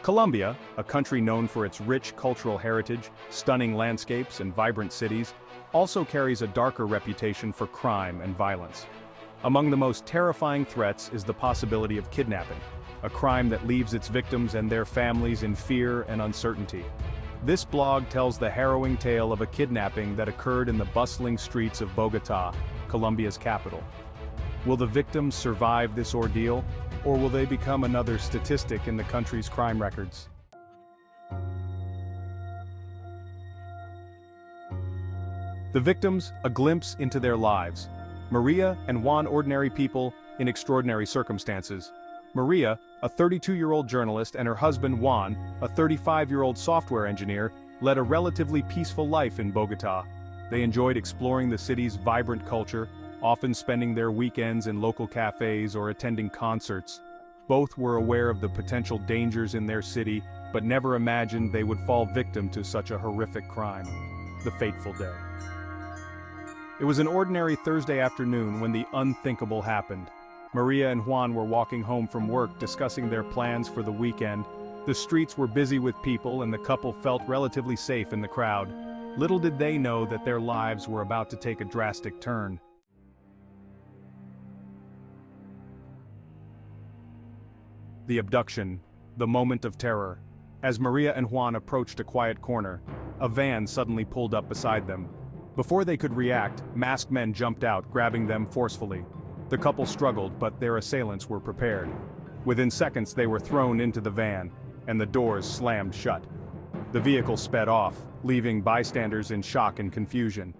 Colombia, a country known for its rich cultural heritage, stunning landscapes, and vibrant cities, also carries a darker reputation for crime and violence. Among the most terrifying threats is the possibility of kidnapping, a crime that leaves its victims and their families in fear and uncertainty. This blog tells the harrowing tale of a kidnapping that occurred in the bustling streets of Bogotá, Colombia's capital. Will the victims survive this ordeal, or will they become another statistic in the country's crime records? The victims, a glimpse into their lives. Maria and Juan, ordinary people in extraordinary circumstances. Maria, a 32-year-old journalist, and her husband Juan, a 35-year-old software engineer, led a relatively peaceful life in Bogotá. They enjoyed exploring the city's vibrant culture, often spending their weekends in local cafes or attending concerts. Both were aware of the potential dangers in their city, but never imagined they would fall victim to such a horrific crime. The fateful day. It was an ordinary Thursday afternoon when the unthinkable happened. Maria and Juan were walking home from work discussing their plans for the weekend. The streets were busy with people and the couple felt relatively safe in the crowd. Little did they know that their lives were about to take a drastic turn. The abduction, the moment of terror. As Maria and Juan approached a quiet corner, a van suddenly pulled up beside them. Before they could react, masked men jumped out, grabbing them forcefully. The couple struggled, but their assailants were prepared. Within seconds they were thrown into the van, and the doors slammed shut. The vehicle sped off, leaving bystanders in shock and confusion.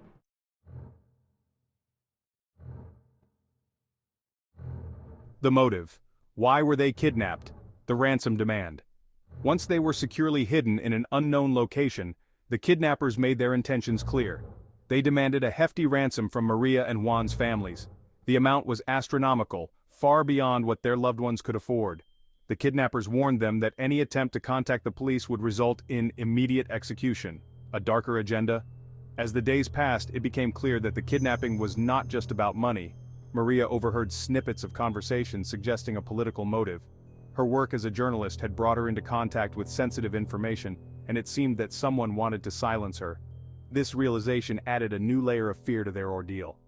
The motive. Why were they kidnapped? The ransom demand. Once they were securely hidden in an unknown location, the kidnappers made their intentions clear. They demanded a hefty ransom from Maria and Juan's families. The amount was astronomical, far beyond what their loved ones could afford. The kidnappers warned them that any attempt to contact the police would result in immediate execution. A darker agenda? As the days passed, it became clear that the kidnapping was not just about money. Maria overheard snippets of conversations suggesting a political motive. Her work as a journalist had brought her into contact with sensitive information, and it seemed that someone wanted to silence her. This realization added a new layer of fear to their ordeal.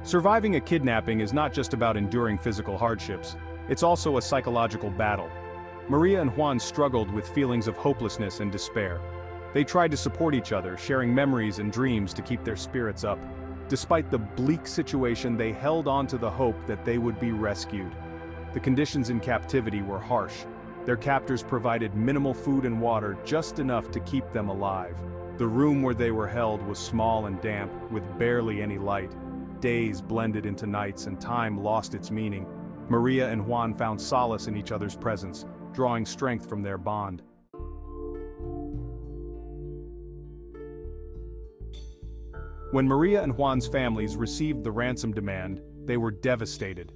Surviving a kidnapping is not just about enduring physical hardships, it's also a psychological battle. Maria and Juan struggled with feelings of hopelessness and despair. They tried to support each other, sharing memories and dreams to keep their spirits up. Despite the bleak situation, they held on to the hope that they would be rescued. The conditions in captivity were harsh. Their captors provided minimal food and water, just enough to keep them alive. The room where they were held was small and damp, with barely any light. Days blended into nights and time lost its meaning. Maria and Juan found solace in each other's presence, drawing strength from their bond. When Maria and Juan's families received the ransom demand, they were devastated.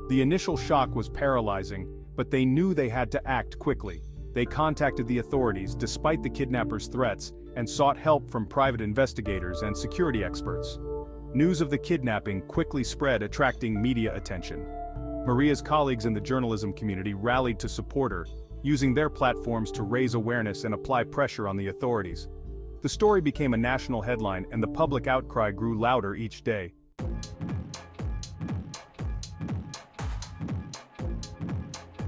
The initial shock was paralyzing, but they knew they had to act quickly. They contacted the authorities despite the kidnappers' threats and sought help from private investigators and security experts. News of the kidnapping quickly spread, attracting media attention. Maria's colleagues in the journalism community rallied to support her, using their platforms to raise awareness and apply pressure on the authorities. The story became a national headline, and the public outcry grew louder each day.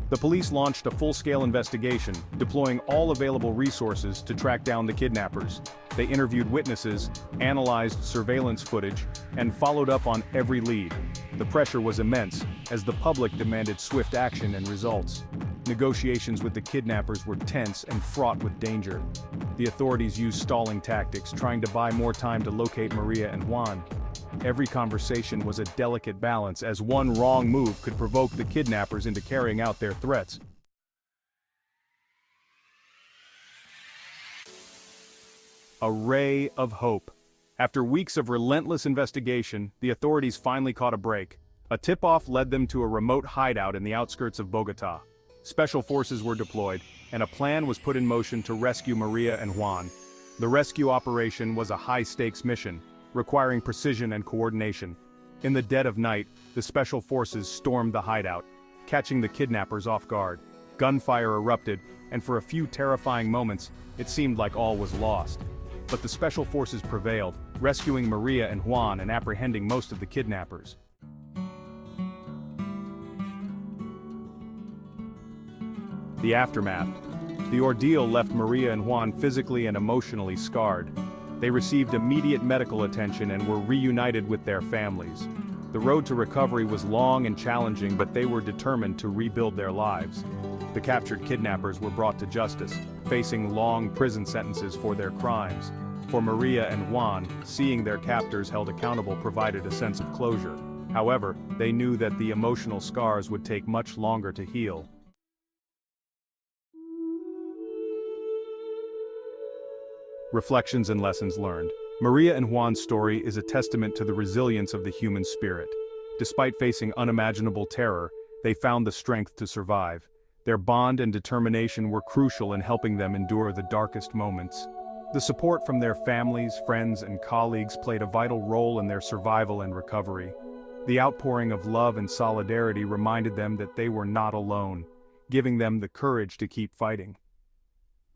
The police launched a full-scale investigation, deploying all available resources to track down the kidnappers. They interviewed witnesses, analyzed surveillance footage, and followed up on every lead. The pressure was immense, as the public demanded swift action and results. Negotiations with the kidnappers were tense and fraught with danger. The authorities used stalling tactics, trying to buy more time to locate Maria and Juan. Every conversation was a delicate balance, as one wrong move could provoke the kidnappers into carrying out their threats. A ray of hope. After weeks of relentless investigation, the authorities finally caught a break. A tip-off led them to a remote hideout in the outskirts of Bogotá. Special forces were deployed, and a plan was put in motion to rescue Maria and Juan. The rescue operation was a high-stakes mission, requiring precision and coordination. In the dead of night, the special forces stormed the hideout, catching the kidnappers off guard. Gunfire erupted, and for a few terrifying moments, it seemed like all was lost. But the special forces prevailed, rescuing Maria and Juan and apprehending most of the kidnappers. The aftermath. The ordeal left Maria and Juan physically and emotionally scarred. They received immediate medical attention and were reunited with their families. The road to recovery was long and challenging, but they were determined to rebuild their lives. The captured kidnappers were brought to justice, facing long prison sentences for their crimes. For Maria and Juan, seeing their captors held accountable provided a sense of closure. However, they knew that the emotional scars would take much longer to heal. Reflections and lessons learned. Maria and Juan's story is a testament to the resilience of the human spirit. Despite facing unimaginable terror, they found the strength to survive. Their bond and determination were crucial in helping them endure the darkest moments. The support from their families, friends, and colleagues played a vital role in their survival and recovery. The outpouring of love and solidarity reminded them that they were not alone, giving them the courage to keep fighting.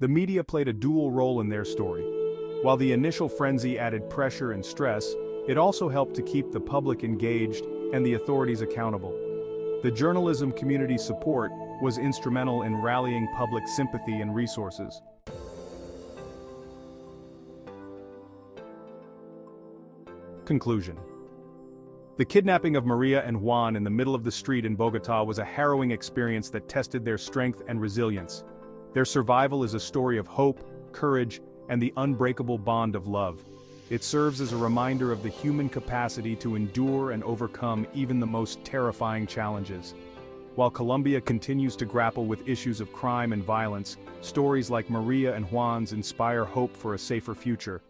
The media played a dual role in their story. While the initial frenzy added pressure and stress, it also helped to keep the public engaged and the authorities accountable. The journalism community's support was instrumental in rallying public sympathy and resources. Conclusion. The kidnapping of Maria and Juan in the middle of the street in Bogotá was a harrowing experience that tested their strength and resilience. Their survival is a story of hope, courage, and the unbreakable bond of love. It serves as a reminder of the human capacity to endure and overcome even the most terrifying challenges. While Colombia continues to grapple with issues of crime and violence, stories like Maria and Juan's inspire hope for a safer future.